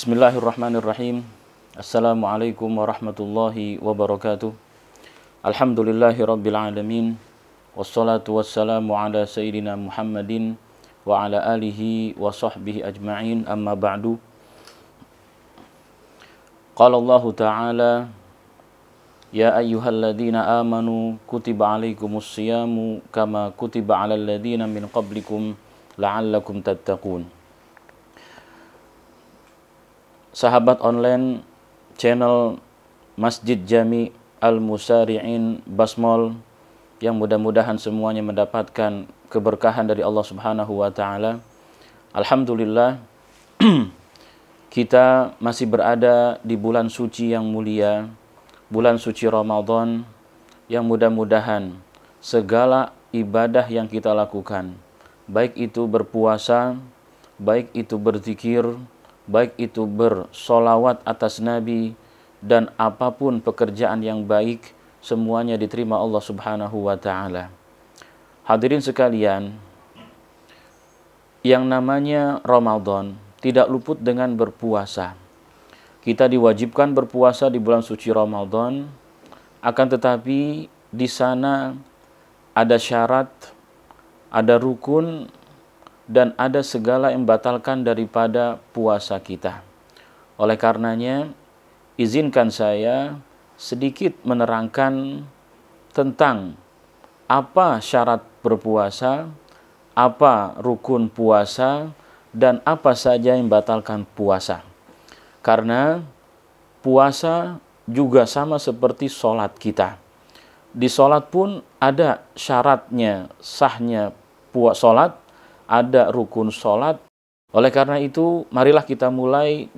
Bismillahirrahmanirrahim. Assalamualaikum warahmatullahi wabarakatuh. Alhamdulillahi rabbil alamin. Wassalatu wassalamu ala sayyidina Muhammadin wa ala alihi wa sahbihi ajma'in, amma ba'du. Qala Allah Ta'ala, ya ayyuhalladzina amanu kutiba alaikumus siyamu kama kutiba alal ladzina min qablikum la'allakum tattaqun. Sahabat online channel Masjid Jami Al-Musari'in Basmol, yang mudah-mudahan semuanya mendapatkan keberkahan dari Allah Subhanahu wa Ta'ala. Alhamdulillah, kita masih berada di bulan suci yang mulia, bulan suci Ramadan, yang mudah-mudahan segala ibadah yang kita lakukan, baik itu berpuasa, baik itu berzikir, baik itu bersolawat atas Nabi, dan apapun pekerjaan yang baik, semuanya diterima Allah Subhanahu wa Ta'ala. Hadirin sekalian, yang namanya Ramadan tidak luput dengan berpuasa. Kita diwajibkan berpuasa di bulan suci Ramadan, akan tetapi di sana ada syarat, ada rukun, dan ada segala yang membatalkan daripada puasa kita. Oleh karenanya, izinkan saya sedikit menerangkan tentang apa syarat berpuasa, apa rukun puasa, dan apa saja yang membatalkan puasa. Karena puasa juga sama seperti sholat kita. Di sholat pun ada syaratnya, sahnya sholat, ada rukun sholat. Oleh karena itu, marilah kita mulai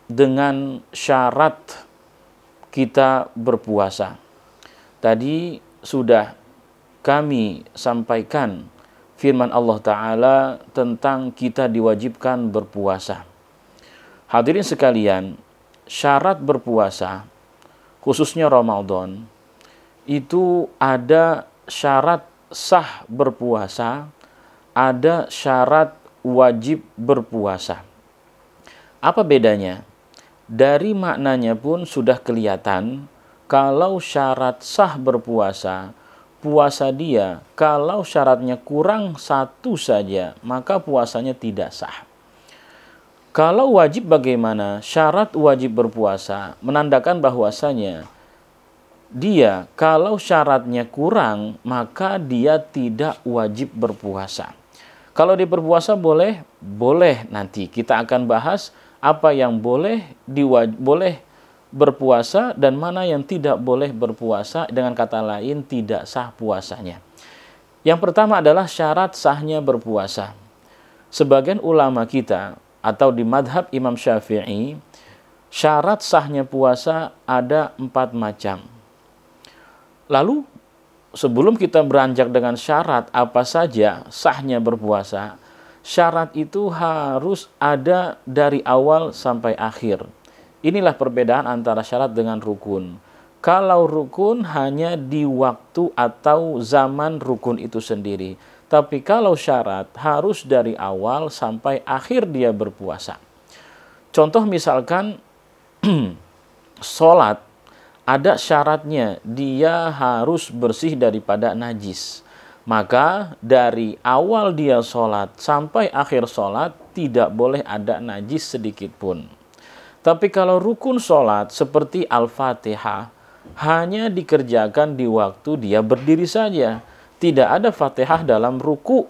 dengan syarat kita berpuasa. Tadi sudah kami sampaikan firman Allah Ta'ala tentang kita diwajibkan berpuasa. Hadirin sekalian, syarat berpuasa, khususnya Ramadan, itu ada syarat sah berpuasa, ada syarat wajib berpuasa. Apa bedanya? Dari maknanya pun sudah kelihatan, kalau syarat sah berpuasa, puasa dia, kalau syaratnya kurang satu saja, maka puasanya tidak sah. Kalau wajib bagaimana? Syarat wajib berpuasa menandakan bahwasanya dia, kalau syaratnya kurang, maka dia tidak wajib berpuasa. Kalau dia berpuasa boleh nanti kita akan bahas apa yang boleh berpuasa dan mana yang tidak boleh berpuasa, dengan kata lain tidak sah puasanya. Yang pertama adalah syarat sahnya berpuasa. Sebagian ulama kita atau di madhab Imam Syafi'i, syarat sahnya puasa ada 4 macam. Lalu sebelum kita beranjak dengan syarat apa saja sahnya berpuasa, syarat itu harus ada dari awal sampai akhir. Inilah perbedaan antara syarat dengan rukun. Kalau rukun hanya di waktu atau zaman rukun itu sendiri. Tapi kalau syarat harus dari awal sampai akhir dia berpuasa. Contoh misalkan sholat, ada syaratnya, dia harus bersih daripada najis. Maka dari awal dia sholat sampai akhir sholat tidak boleh ada najis sedikit pun. Tapi kalau rukun sholat seperti Al-Fatihah, hanya dikerjakan di waktu dia berdiri saja. Tidak ada Fatihah dalam ruku,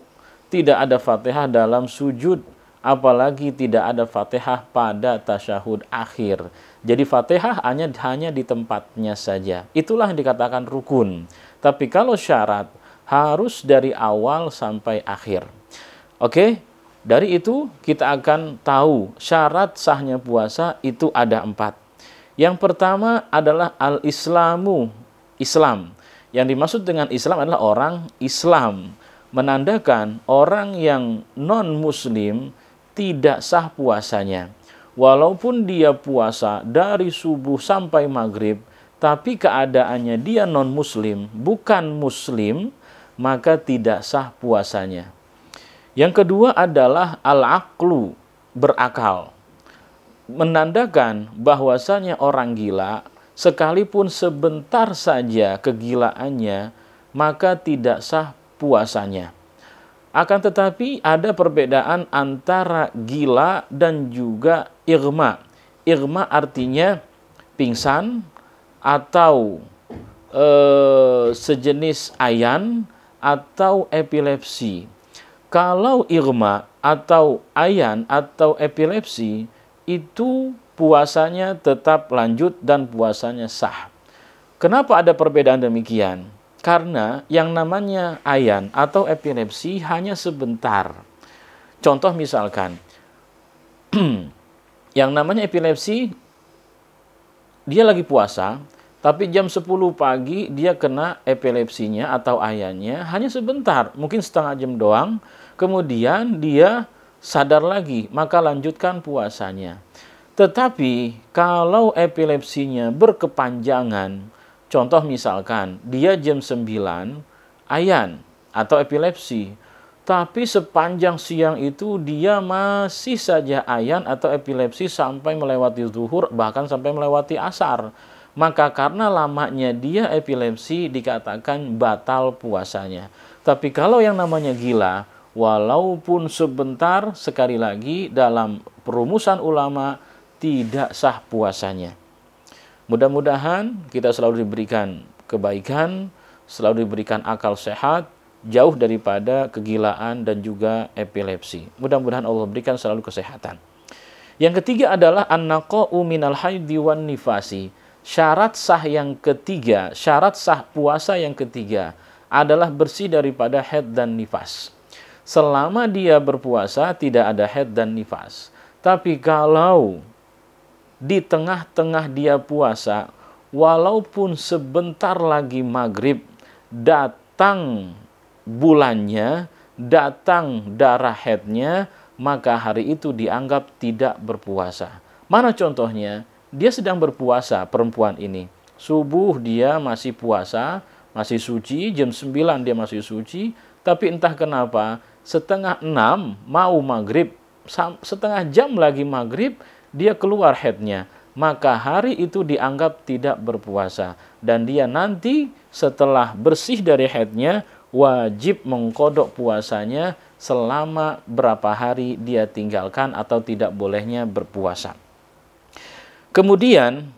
tidak ada Fatihah dalam sujud, apalagi tidak ada Fatihah pada tasyahud akhir. Jadi Fatihah hanya di tempatnya saja. Itulah yang dikatakan rukun. Tapi kalau syarat harus dari awal sampai akhir. Oke, dari itu kita akan tahu syarat sahnya puasa itu ada 4. Yang pertama adalah al-islamu, Islam. Yang dimaksud dengan Islam adalah orang Islam. Menandakan orang yang non-muslim tidak sah puasanya. Walaupun dia puasa dari subuh sampai maghrib, tapi keadaannya dia non-muslim, bukan muslim, maka tidak sah puasanya. Yang kedua adalah al-aqlu, berakal. menandakan bahwasanya orang gila sekalipun sebentar saja kegilaannya maka tidak sah puasanya. Akan tetapi ada perbedaan antara gila dan juga irma. Irma artinya pingsan atau sejenis ayan atau epilepsi. Kalau irma atau ayan atau epilepsi itu puasanya tetap lanjut dan puasanya sah. Kenapa ada perbedaan demikian? Karena yang namanya ayan atau epilepsi hanya sebentar. Contoh misalkan, yang namanya epilepsi, dia lagi puasa, tapi jam 10 pagi dia kena epilepsinya atau ayannya hanya sebentar, mungkin setengah jam doang, kemudian dia sadar lagi, maka lanjutkan puasanya. Tetapi kalau epilepsinya berkepanjangan, contoh misalkan dia jam 9 ayan atau epilepsi, tapi sepanjang siang itu dia masih saja ayan atau epilepsi sampai melewati zuhur, bahkan sampai melewati asar. Maka karena lamanya dia epilepsi dikatakan batal puasanya. Tapi kalau yang namanya gila, walaupun sebentar, sekali lagi dalam perumusan ulama tidak sah puasanya. Mudah-mudahan kita selalu diberikan kebaikan, selalu diberikan akal sehat, jauh daripada kegilaan dan juga epilepsi. Mudah-mudahan Allah berikan selalu kesehatan. Yang ketiga adalah an-naqa'u minal haidhi wan nifasi. Syarat sah yang ketiga, syarat sah puasa yang ketiga adalah bersih daripada haid dan nifas. Selama dia berpuasa tidak ada haid dan nifas. Tapi kalau di tengah-tengah dia puasa, walaupun sebentar lagi maghrib, datang bulannya, datang darah haidnya, maka hari itu dianggap tidak berpuasa. Mana contohnya? Dia sedang berpuasa, perempuan ini. Subuh dia masih puasa, masih suci, jam 9 dia masih suci, tapi entah kenapa, setengah 6 mau maghrib, setengah jam lagi maghrib, dia keluar haidnya. Maka hari itu dianggap tidak berpuasa. Dan dia nanti setelah bersih dari haidnya, wajib mengkodok puasanya selama berapa hari dia tinggalkan atau tidak bolehnya berpuasa. Kemudian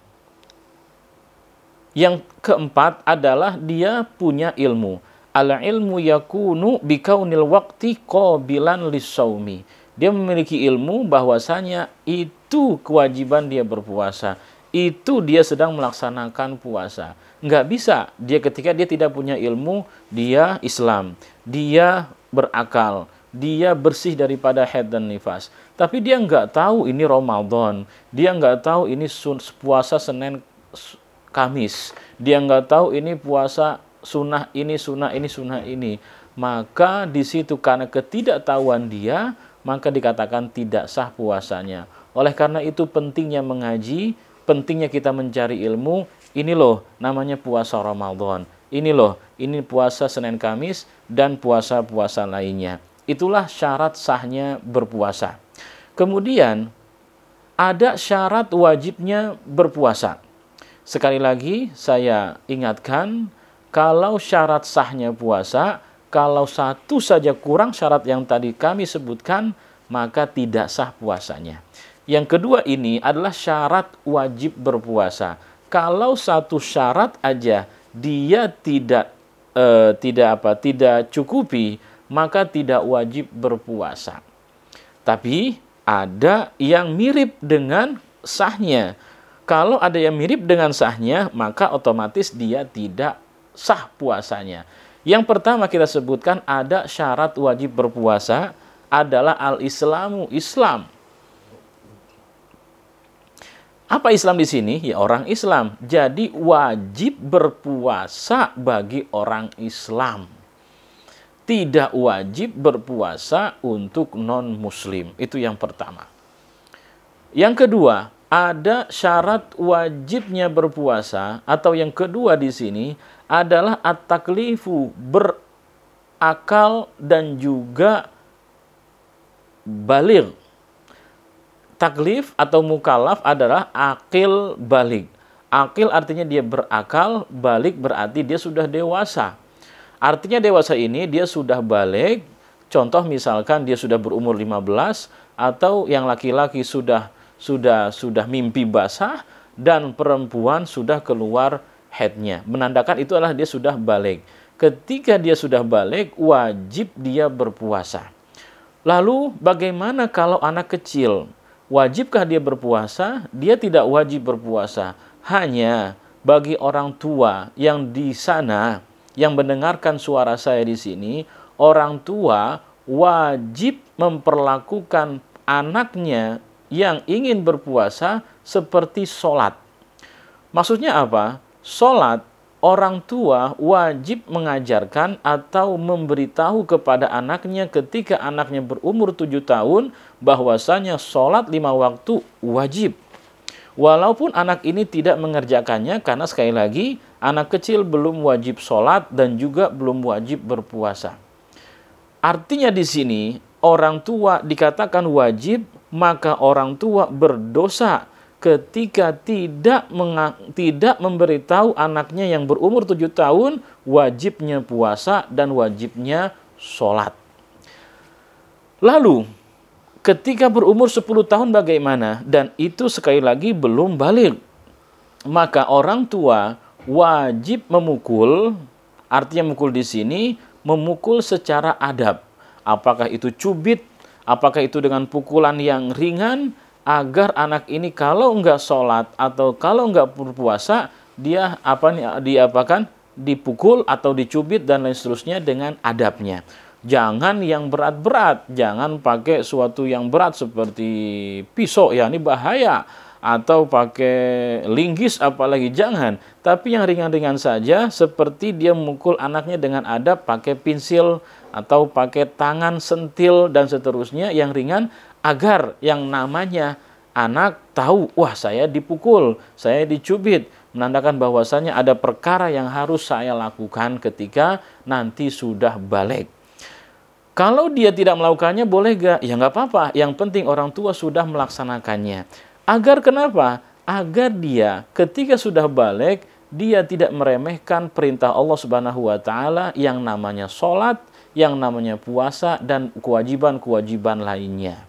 yang keempat adalah dia punya ilmu. Al-ilmu yakunu bikaunil waqti qabilan lis-shaumi. Dia memiliki ilmu bahwasanya itu kewajiban dia berpuasa. Itu dia sedang melaksanakan puasa. Nggak bisa dia ketika dia tidak punya ilmu, dia Islam, dia berakal, dia bersih daripada haid dan nifas. Tapi dia nggak tahu ini Ramadan, dia nggak tahu ini puasa Senin Kamis, dia nggak tahu ini puasa sunnah ini, sunnah ini, sunnah ini. Maka di situ karena ketidaktahuan dia, maka dikatakan tidak sah puasanya. Oleh karena itu pentingnya mengaji, pentingnya kita mencari ilmu. Ini loh namanya puasa Ramadan. Ini loh, ini puasa Senin Kamis dan puasa-puasa lainnya. Itulah syarat sahnya berpuasa. Kemudian ada syarat wajibnya berpuasa. Sekali lagi saya ingatkan, kalau syarat sahnya puasa, kalau satu saja kurang syarat yang tadi kami sebutkan, maka tidak sah puasanya. Yang kedua ini adalah syarat wajib berpuasa. Kalau satu syarat aja dia tidak cukupi, maka tidak wajib berpuasa. Tapi ada yang mirip dengan sahnya. Kalau ada yang mirip dengan sahnya, maka otomatis dia tidak sah puasanya. Yang pertama kita sebutkan ada syarat wajib berpuasa adalah al-islamu, Islam. Apa Islam di sini? Ya orang Islam. Jadi wajib berpuasa bagi orang Islam. Tidak wajib berpuasa untuk non-muslim. Itu yang pertama. Yang kedua, ada syarat wajibnya berpuasa, atau yang kedua di sini adalah at-taklifu, berakal dan juga baligh. taklif atau mukallaf adalah akil balik. Akil artinya dia berakal, balik berarti dia sudah dewasa. Artinya dewasa ini dia sudah balik. Contoh misalkan dia sudah berumur 15 atau yang laki-laki sudah mimpi basah dan perempuan sudah keluar haidnya. Menandakan itu adalah dia sudah balik. Ketika dia sudah balik, wajib dia berpuasa. Lalu bagaimana kalau anak kecil? Wajibkah dia berpuasa? Dia tidak wajib berpuasa. Hanya bagi orang tua yang di sana, yang mendengarkan suara saya di sini, orang tua wajib memperlakukan anaknya yang ingin berpuasa seperti sholat. Maksudnya apa? Sholat, orang tua wajib mengajarkan atau memberitahu kepada anaknya ketika anaknya berumur 7 tahun bahwasanya sholat 5 waktu wajib. Walaupun anak ini tidak mengerjakannya karena sekali lagi anak kecil belum wajib sholat dan juga belum wajib berpuasa. Artinya di sini orang tua dikatakan wajib, maka orang tua berdosa ketika tidak memberitahu anaknya yang berumur 7 tahun wajibnya puasa dan wajibnya sholat. Lalu ketika berumur 10 tahun bagaimana? Dan itu sekali lagi belum balik. Maka orang tua wajib memukul, artinya memukul di sini, memukul secara adab. Apakah itu cubit, apakah itu dengan pukulan yang ringan, agar anak ini kalau enggak sholat atau kalau enggak berpuasa, dia dipukul atau dicubit dan lain seterusnya dengan adabnya. Jangan yang berat-berat, jangan pakai suatu yang berat seperti pisau, ya ini bahaya, atau pakai linggis apalagi jangan. Tapi yang ringan-ringan saja seperti dia memukul anaknya dengan adab pakai pensil atau pakai tangan sentil dan seterusnya yang ringan agar yang namanya anak tahu, wah saya dipukul, saya dicubit, menandakan bahwasanya ada perkara yang harus saya lakukan ketika nanti sudah balik. Kalau dia tidak melakukannya boleh gak? Ya nggak apa-apa, yang penting orang tua sudah melaksanakannya. Agar kenapa? Agar dia ketika sudah balik, dia tidak meremehkan perintah Allah Subhanahu wa Ta'ala yang namanya sholat, yang namanya puasa, dan kewajiban-kewajiban lainnya.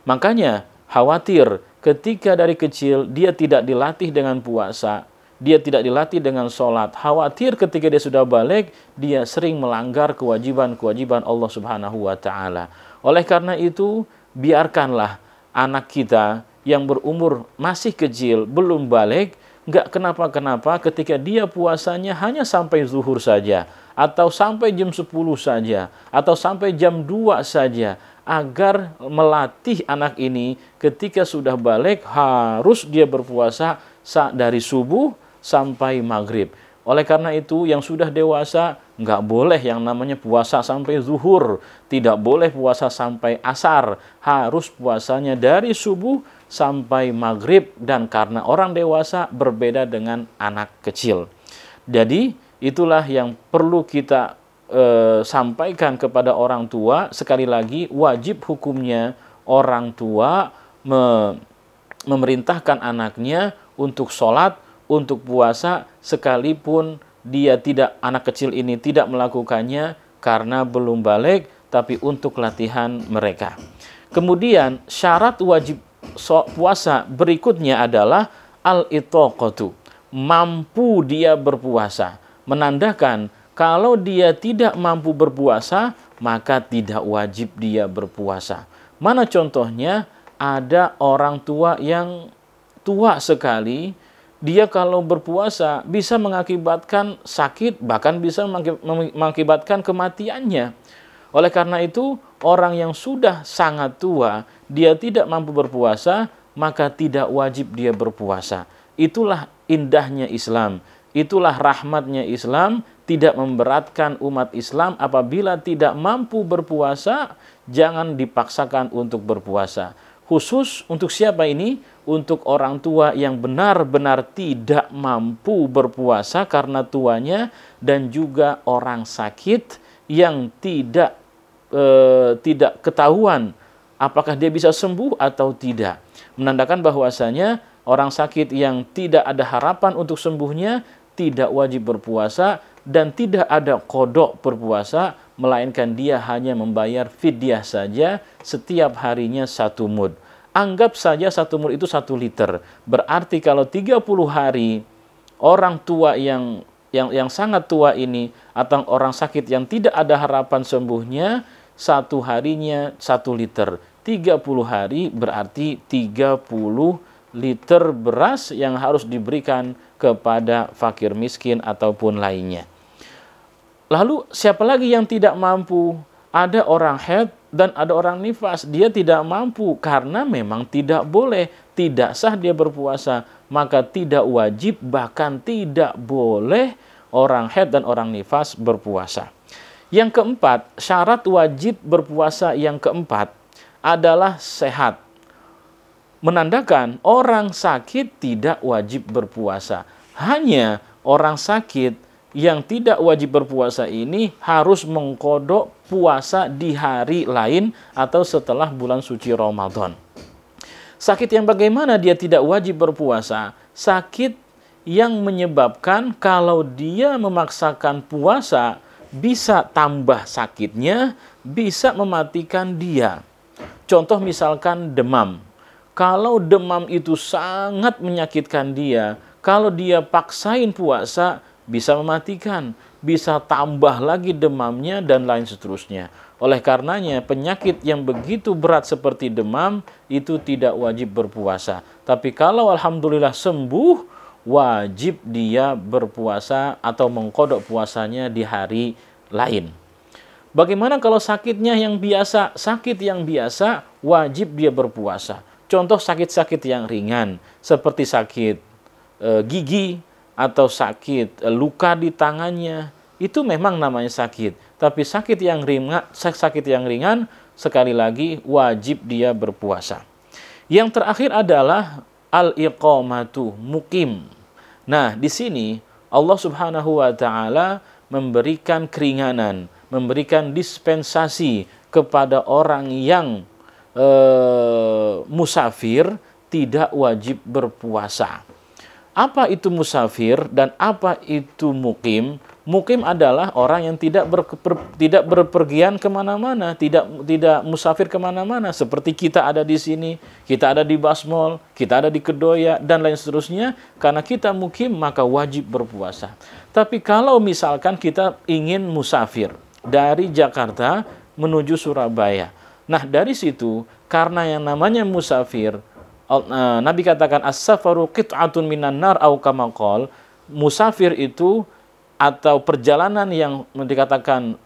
Makanya khawatir ketika dari kecil dia tidak dilatih dengan puasa, dia tidak dilatih dengan sholat. Khawatir ketika dia sudah balik, dia sering melanggar kewajiban-kewajiban Allah Subhanahu wa Ta'ala. Oleh karena itu, biarkanlah anak kita yang berumur masih kecil, belum balik, nggak kenapa-kenapa ketika dia puasanya hanya sampai zuhur saja, atau sampai jam 10 saja, atau sampai jam 2 saja, agar melatih anak ini ketika sudah balik harus dia berpuasa dari subuh sampai maghrib. Oleh karena itu yang sudah dewasa nggak boleh yang namanya puasa sampai zuhur, tidak boleh puasa sampai asar, harus puasanya dari subuh sampai maghrib, dan karena orang dewasa berbeda dengan anak kecil. Jadi itulah yang perlu kita sampaikan kepada orang tua. Sekali lagi wajib hukumnya orang tua memerintahkan anaknya untuk sholat, untuk puasa, sekalipun anak kecil ini tidak melakukannya karena belum balik, tapi untuk latihan mereka. Kemudian syarat wajib puasa berikutnya adalah al-itaqatu, mampu dia berpuasa. Menandakan kalau dia tidak mampu berpuasa, maka tidak wajib dia berpuasa. Mana contohnya? Ada orang tua yang tua sekali, dia kalau berpuasa bisa mengakibatkan sakit, bahkan bisa mengakibatkan kematiannya. Oleh karena itu, orang yang sudah sangat tua, dia tidak mampu berpuasa, maka tidak wajib dia berpuasa. Itulah indahnya Islam, itulah rahmatnya Islam, tidak memberatkan umat Islam. Apabila tidak mampu berpuasa, jangan dipaksakan untuk berpuasa. Khusus untuk siapa ini? Untuk orang tua yang benar-benar tidak mampu berpuasa karena tuanya, dan juga orang sakit yang tidak ketahuan apakah dia bisa sembuh atau tidak. menandakan bahwasanya orang sakit yang tidak ada harapan untuk sembuhnya tidak wajib berpuasa dan tidak ada qada berpuasa, melainkan dia hanya membayar fidyah saja setiap harinya 1 mud. Anggap saja 1 mud itu 1 liter. Berarti kalau 30 hari orang tua yang sangat tua ini atau orang sakit yang tidak ada harapan sembuhnya, 1 harinya 1 liter. 30 hari berarti 30 liter beras yang harus diberikan kepada fakir miskin ataupun lainnya. Lalu siapa lagi yang tidak mampu? Ada orang haid dan ada orang nifas. Dia tidak mampu karena memang tidak boleh, tidak sah dia berpuasa. Maka tidak wajib, bahkan tidak boleh orang haid dan orang nifas berpuasa. Yang keempat, syarat wajib berpuasa yang keempat adalah sehat. Menandakan orang sakit tidak wajib berpuasa. Hanya orang sakit yang tidak wajib berpuasa ini harus mengqadha puasa di hari lain atau setelah bulan suci Ramadan. Sakit yang bagaimana dia tidak wajib berpuasa? Sakit yang menyebabkan kalau dia memaksakan puasa bisa tambah sakitnya, bisa mematikan dia. Contoh misalkan demam. Kalau demam itu sangat menyakitkan dia, kalau dia paksain puasa, bisa mematikan, bisa tambah lagi demamnya, dan lain seterusnya. Oleh karenanya, penyakit yang begitu berat seperti demam, itu tidak wajib berpuasa. Tapi kalau alhamdulillah sembuh, wajib dia berpuasa atau mengqadha puasanya di hari lain. Bagaimana kalau sakitnya yang biasa? Sakit yang biasa, wajib dia berpuasa. Contoh sakit-sakit yang ringan, seperti sakit gigi atau sakit luka di tangannya, itu memang namanya sakit. Tapi sakit yang ringan sekali lagi wajib dia berpuasa. Yang terakhir adalah al-iqamatu, mukim. Nah, di sini Allah Subhanahu wa taala memberikan keringanan, memberikan dispensasi kepada orang yang musafir tidak wajib berpuasa. Apa itu musafir dan apa itu mukim? Mukim adalah orang yang tidak berpergian kemana-mana, tidak musafir kemana-mana. Seperti kita ada di sini, kita ada di Basmol, kita ada di Kedoya, dan lain seterusnya. Karena kita mukim, maka wajib berpuasa. Tapi kalau misalkan kita ingin musafir dari Jakarta menuju Surabaya, nah dari situ, karena yang namanya musafir, Nabi katakan as-safaru qit'atun minan nar au kama qol, musafir itu atau perjalanan yang dikatakan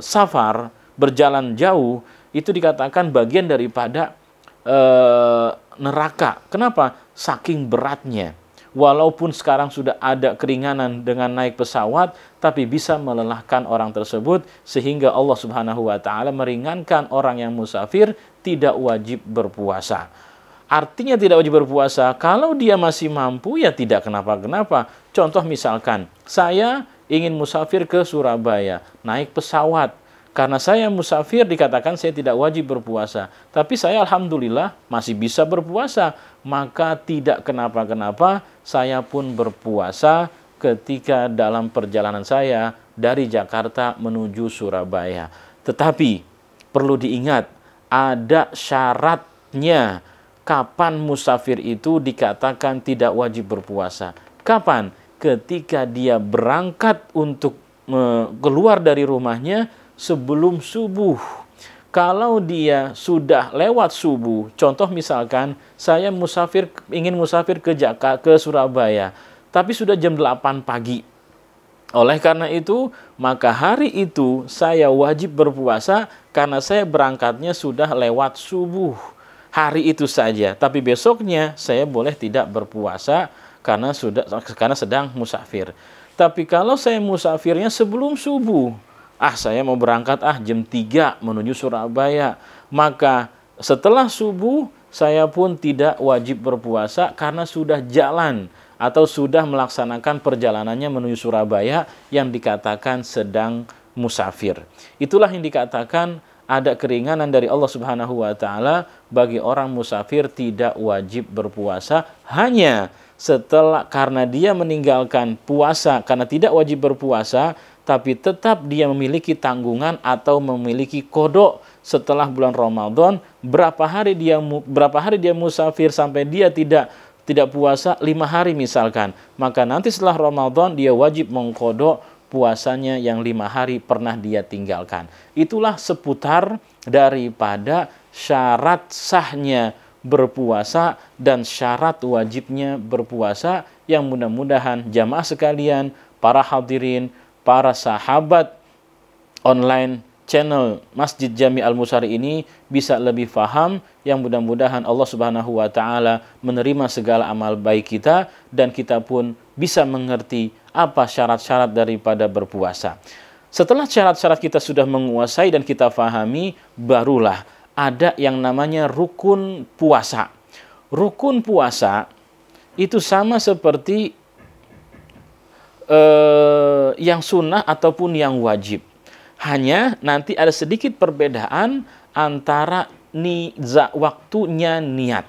safar, berjalan jauh, itu dikatakan bagian daripada neraka. Kenapa? Saking beratnya. Walaupun sekarang sudah ada keringanan dengan naik pesawat, tapi bisa melelahkan orang tersebut, sehingga Allah Subhanahu wa taala meringankan orang yang musafir tidak wajib berpuasa. Artinya tidak wajib berpuasa, kalau dia masih mampu ya tidak kenapa-kenapa. Contoh misalkan, saya ingin musafir ke Surabaya, naik pesawat. Karena saya musafir dikatakan saya tidak wajib berpuasa. Tapi saya alhamdulillah masih bisa berpuasa. Maka tidak kenapa-kenapa, saya pun berpuasa ketika dalam perjalanan saya dari Jakarta menuju Surabaya. Tetapi perlu diingat, ada syaratnya. Kapan musafir itu dikatakan tidak wajib berpuasa? Kapan? Ketika dia berangkat untuk keluar dari rumahnya sebelum subuh. Kalau dia sudah lewat subuh, contoh misalkan saya ingin musafir ke Surabaya, tapi sudah jam 8 pagi. Oleh karena itu, maka hari itu saya wajib berpuasa karena saya berangkatnya sudah lewat subuh. Hari itu saja, tapi besoknya saya boleh tidak berpuasa karena sedang musafir. Tapi kalau saya musafirnya sebelum subuh, saya mau berangkat jam 3 menuju Surabaya, maka setelah subuh saya pun tidak wajib berpuasa karena sudah jalan atau sudah melaksanakan perjalanannya menuju Surabaya yang dikatakan sedang musafir. Itulah yang dikatakan ada keringanan dari Allah Subhanahu wa taala bagi orang musafir tidak wajib berpuasa hanya setelah karena dia meninggalkan puasa karena tidak wajib berpuasa tapi tetap dia memiliki tanggungan atau memiliki kodok setelah bulan Ramadan berapa hari dia musafir sampai dia tidak puasa 5 hari misalkan, maka nanti setelah Ramadan dia wajib mengkodok puasanya yang 5 hari pernah dia tinggalkan. Itulah seputar daripada syarat sahnya berpuasa dan syarat wajibnya berpuasa yang mudah-mudahan jamaah sekalian, para hadirin, para sahabat online channel Masjid Jami Al-Musyari ini bisa lebih faham, yang mudah-mudahan Allah Subhanahu wa taala menerima segala amal baik kita dan kita pun bisa mengerti apa syarat-syarat daripada berpuasa. Setelah syarat-syarat kita sudah menguasai dan kita fahami, barulah ada yang namanya rukun puasa. Rukun puasa itu sama seperti yang sunnah ataupun yang wajib. Hanya nanti ada sedikit perbedaan antara waktunya niat.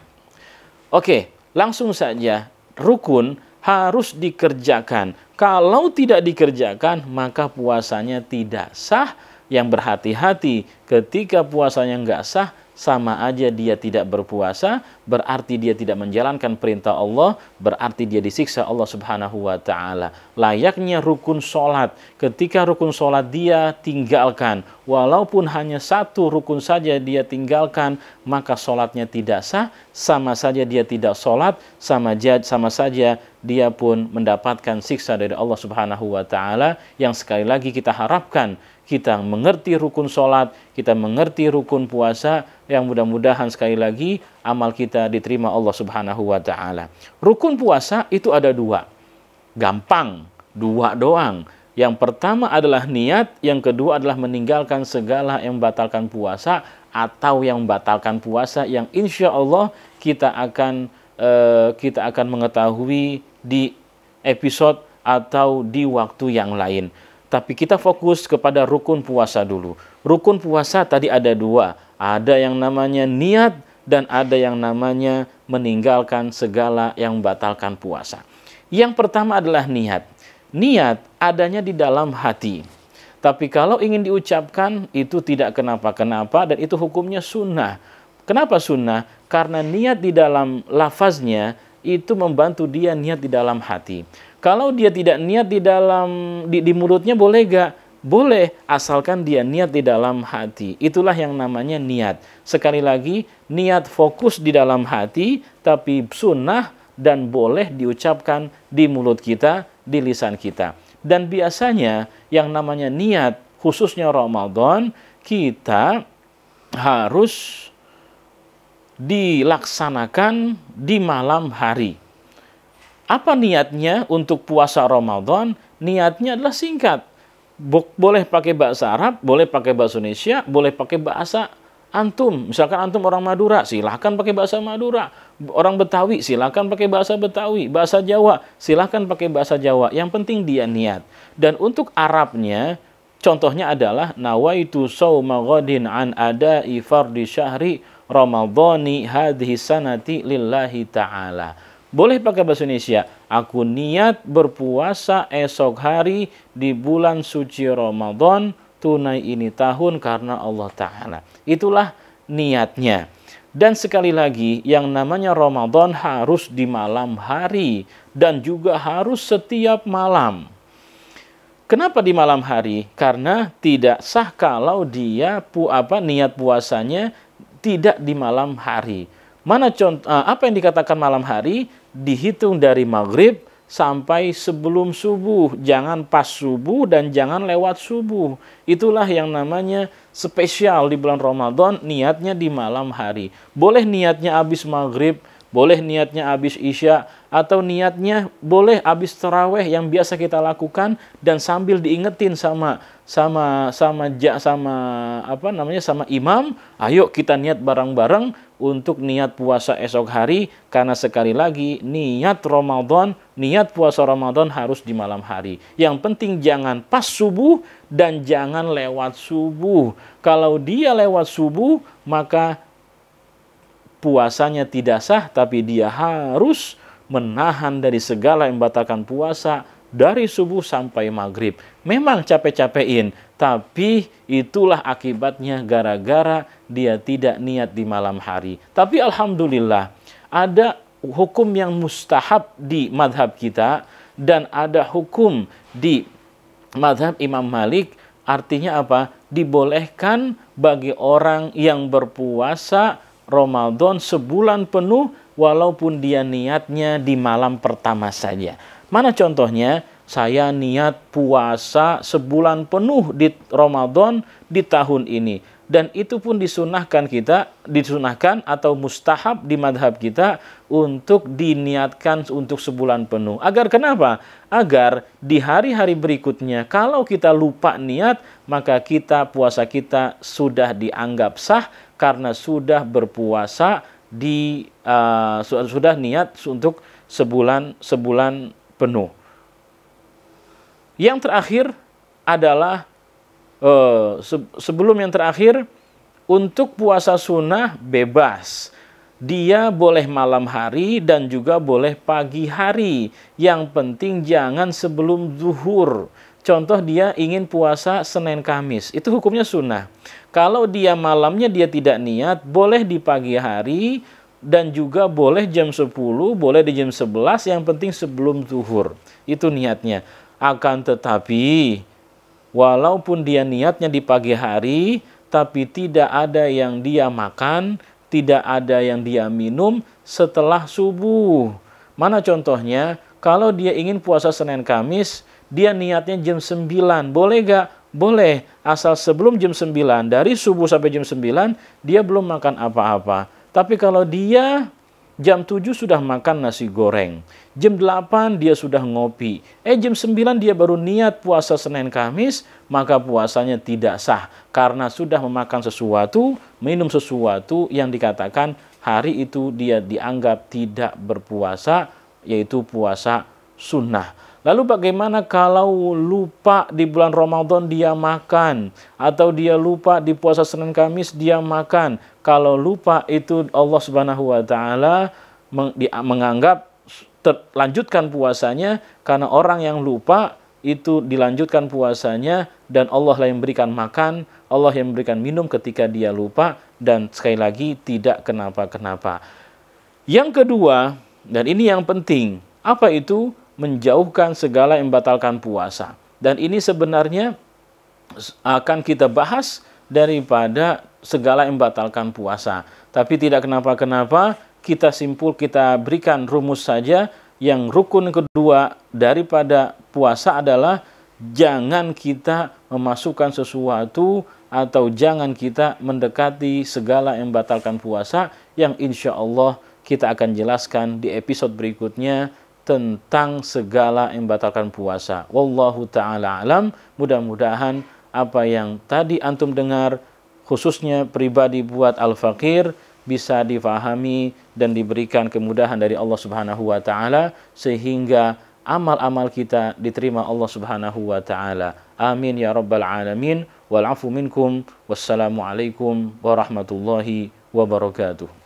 Oke, langsung saja. Rukun harus dikerjakan. Kalau tidak dikerjakan, maka puasanya tidak sah. Yang berhati-hati ketika puasanya nggak sah, sama aja dia tidak berpuasa, berarti dia tidak menjalankan perintah Allah, berarti dia disiksa Allah Subhanahu wa taala. Layaknya rukun sholat, ketika rukun sholat dia tinggalkan, walaupun hanya satu rukun saja dia tinggalkan, maka sholatnya tidak sah, sama saja dia tidak sholat, sama saja dia pun mendapatkan siksa dari Allah Subhanahu wa taala. Yang sekali lagi kita harapkan kita mengerti rukun sholat, kita mengerti rukun puasa, yang mudah-mudahan sekali lagi amal kita diterima Allah Subhanahu wa taala. Rukun puasa itu ada 2. Gampang, 2 doang. Yang pertama adalah niat, yang kedua adalah meninggalkan segala yang membatalkan puasa atau yang membatalkan puasa, yang insya Allah kita akan mengetahui di episode atau di waktu yang lain. Tapi kita fokus kepada rukun puasa dulu. Rukun puasa tadi ada 2. Ada yang namanya niat dan ada yang namanya meninggalkan segala yang membatalkan puasa. Yang pertama adalah niat. Niat adanya di dalam hati. Tapi kalau ingin diucapkan itu tidak kenapa-kenapa dan itu hukumnya sunnah. Kenapa sunnah? Karena niat di dalam lafaznya itu membantu dia niat di dalam hati. Kalau dia tidak niat di mulutnya boleh gak? Boleh, asalkan dia niat di dalam hati. Itulah yang namanya niat. Sekali lagi, niat fokus di dalam hati, tapi sunnah dan boleh diucapkan di mulut kita, di lisan kita. Dan biasanya yang namanya niat, khususnya Ramadan, kita harus dilaksanakan di malam hari. Apa niatnya untuk puasa Ramadan? Niatnya adalah singkat. Boleh pakai bahasa Arab, boleh pakai bahasa Indonesia, boleh pakai bahasa antum. Misalkan antum orang Madura, silahkan pakai bahasa Madura. Orang Betawi, silahkan pakai bahasa Betawi. Bahasa Jawa, silahkan pakai bahasa Jawa. Yang penting dia niat. Dan untuk Arabnya, contohnya adalah nawaitu shauma ghadin an ada'i fardhi syahri ramadhani hadhihi sanati lillahi ta'ala. Boleh pakai bahasa Indonesia. Aku niat berpuasa esok hari di bulan suci Ramadan tunai ini tahun karena Allah Ta'ala. Itulah niatnya. Dan sekali lagi, yang namanya Ramadan harus di malam hari dan juga harus setiap malam. Kenapa di malam hari? Karena tidak sah kalau dia niat puasanya tidak di malam hari. Apa yang dikatakan malam hari? Dihitung dari maghrib sampai sebelum subuh. Jangan pas subuh dan jangan lewat subuh. Itulah yang namanya spesial di bulan Ramadan, niatnya di malam hari. Boleh niatnya habis maghrib, boleh niatnya habis isya, atau niatnya boleh habis taraweh yang biasa kita lakukan dan sambil diingetin sama imam, ayo kita niat bareng-bareng untuk niat puasa esok hari, karena sekali lagi niat Ramadan, niat puasa Ramadan harus di malam hari. Yang penting jangan pas subuh dan jangan lewat subuh. Kalau dia lewat subuh, maka puasanya tidak sah, tapi dia harus menahan dari segala yang membatalkan puasa dari subuh sampai maghrib. Memang capek-capekin, tapi itulah akibatnya gara-gara dia tidak niat di malam hari. Tapi alhamdulillah, ada hukum yang mustahab di madhab kita dan ada hukum di madhab Imam Malik. Artinya apa? Dibolehkan bagi orang yang berpuasa Ramadan sebulan penuh walaupun dia niatnya di malam pertama saja. Mana contohnya? Saya niat puasa sebulan penuh di Ramadan di tahun ini. Dan itu pun disunahkan atau mustahab di madhab kita untuk diniatkan untuk sebulan penuh. Agar kenapa? Agar di hari-hari berikutnya kalau kita lupa niat, maka puasa kita sudah dianggap sah karena sudah berpuasa sudah niat untuk sebulan penuh. Yang terakhir adalah sebelum yang terakhir, untuk puasa sunnah bebas. Dia boleh malam hari dan juga boleh pagi hari. Yang penting jangan sebelum zuhur. Contoh dia ingin puasa Senin Kamis, itu hukumnya sunnah. Kalau dia malamnya dia tidak niat, boleh di pagi hari dan juga boleh jam 10, boleh di jam 11, yang penting sebelum zuhur. Itu niatnya. Akan tetapi, walaupun dia niatnya di pagi hari, tapi tidak ada yang dia makan, tidak ada yang dia minum setelah subuh. Mana contohnya? Kalau dia ingin puasa Senin Kamis, dia niatnya jam 9. Boleh gak? Boleh. Asal sebelum jam 9, dari subuh sampai jam 9, dia belum makan apa-apa. Tapi kalau dia jam 7 sudah makan nasi goreng, jam 8 dia sudah ngopi, jam 9 dia baru niat puasa Senin Kamis, maka puasanya tidak sah. Karena sudah memakan sesuatu, minum sesuatu yang dikatakan hari itu dia dianggap tidak berpuasa, yaitu puasa sunnah. Lalu bagaimana kalau lupa di bulan Ramadan dia makan, atau dia lupa di puasa Senin Kamis dia makan? Kalau lupa itu Allah Subhanahu wa taala menganggap lanjutkan puasanya, karena orang yang lupa itu dilanjutkan puasanya dan Allah lah yang memberikan makan, Allah yang memberikan minum ketika dia lupa, dan sekali lagi tidak kenapa-kenapa. Yang kedua, dan ini yang penting, apa itu? Menjauhkan segala yang membatalkan puasa. Dan ini sebenarnya akan kita bahas daripada segala yang membatalkan puasa. Tapi tidak kenapa-kenapa, kita berikan rumus saja. Yang rukun kedua daripada puasa adalah jangan kita memasukkan sesuatu atau jangan kita mendekati segala yang membatalkan puasa, yang insya Allah kita akan jelaskan di episode berikutnya tentang segala yang membatalkan puasa. Wallahu ta'ala alam. Mudah-mudahan apa yang tadi antum dengar, khususnya pribadi buat Al-Faqir, bisa difahami dan diberikan kemudahan dari Allah Subhanahu wa taala sehingga amal-amal kita diterima Allah Subhanahu wa taala. Amin ya rabbal alamin. Wal afu minkum. Wassalamualaikum warahmatullahi wabarakatuh.